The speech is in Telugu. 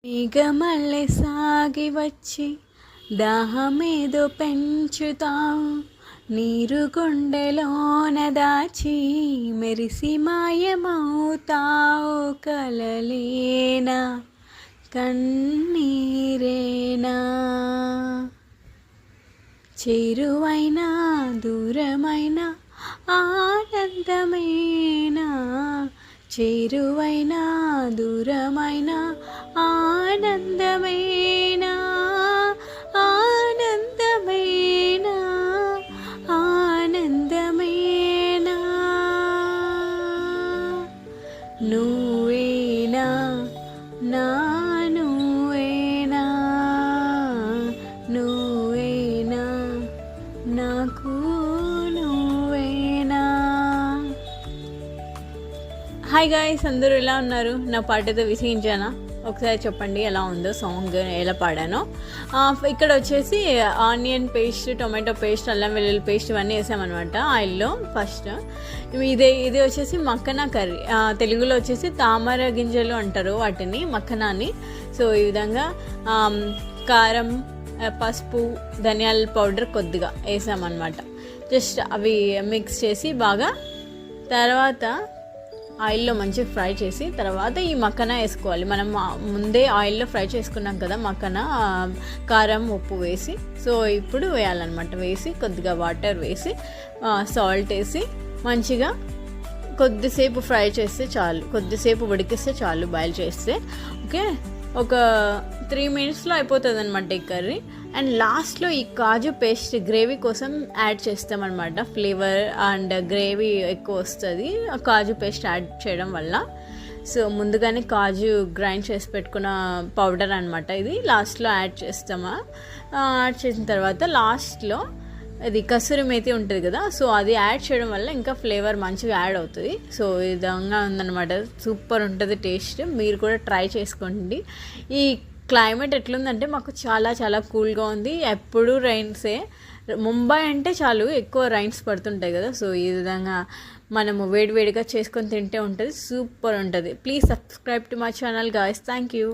మేఘమల్లె సాగి వచ్చి దాహమేదో పెంచుతావు, నీరు గుండెలోన దాచి మెరిసి మాయమవుతావు. కలలేనా కన్నీరేనా, చేరువైనా దూరమైనా ఆనందమేనా, చేరువైనా దూరమైనా ఆనందమేనా, ఆనందమేనా, ఆనందమేనా. నువ్వేనా నా నువ్వేనా, నువ్వేనా నాకు నువ్వేనా. హాయ్ గాయ్స్, అందరూ ఎలా ఉన్నారు? నా పాటతో విసిగించానా? ఒకసారి చెప్పండి ఎలా ఉందో, సాంగ్ ఎలా పాడానో. ఇక్కడ వచ్చేసి ఆనియన్ పేస్ట్, టొమాటో పేస్ట్, అల్లం వెల్లుల్లి పేస్ట్ ఇవన్నీ వేసామన్నమాట ఆయిల్లో ఫస్ట్. ఇది వచ్చేసి మక్కనా కర్రీ, తెలుగులో వచ్చేసి తామర గింజలు అంటారు వాటిని, మక్కనాని. సో ఈ విధంగా కారం, పసుపు, ధనియాల పౌడర్ కొద్దిగా వేసామన్నమాట. జస్ట్ అవి మిక్స్ చేసి బాగా తర్వాత ఆయిల్లో మంచిగా ఫ్రై చేసి తర్వాత ఈ మక్కన వేసుకోవాలి. మనం ముందే ఆయిల్లో ఫ్రై చేసుకున్నాం కదా మక్కన, కారం ఉప్పు వేసి. సో ఇప్పుడు వేయాలన్నమాట. వేసి కొద్దిగా వాటర్ వేసి సాల్ట్ వేసి మంచిగా కొద్దిసేపు ఫ్రై చేస్తే చాలు, కొద్దిసేపు ఉడికిస్తే చాలు బాయిల్ చేస్తే. ఓకే, ఒక 3 minutesలో అయిపోతుంది అనమాట ఈ కర్రీ. అండ్ లాస్ట్లో ఈ కాజు పేస్ట్ గ్రేవీ కోసం యాడ్ చేస్తామన్నమాట. ఫ్లేవర్ అండ్ గ్రేవీ ఎక్కువ వస్తుంది ఆ కాజు పేస్ట్ యాడ్ చేయడం వల్ల. సో ముందుగానే కాజు గ్రైండ్ చేసి పెట్టుకున్న పౌడర్ అనమాట ఇది, లాస్ట్లో యాడ్ చేస్తామా. యాడ్ చేసిన తర్వాత లాస్ట్లో ఇది కసూరి మేతి ఉంటుంది కదా, సో అది యాడ్ చేయడం వల్ల ఇంకా ఫ్లేవర్ మంచిగా యాడ్ అవుతుంది. సో ఈ విధంగా ఉందన్నమాట, సూపర్ ఉంటుంది టేస్ట్. మీరు కూడా ట్రై చేసుకోండి. ఈ క్లైమేట్ ఎట్లుందంటే మాకు చాలా చాలా కూల్గా ఉంది, ఎప్పుడు రైన్సే. ముంబై అంటే చాలు ఎక్కువ రైన్స్ పడుతుంటాయి కదా. సో ఈ విధంగా మనము వేడివేడిగా చేసుకొని తింటే ఉంటుంది, సూపర్ ఉంటుంది. Please subscribe to my channel guys. Thank you.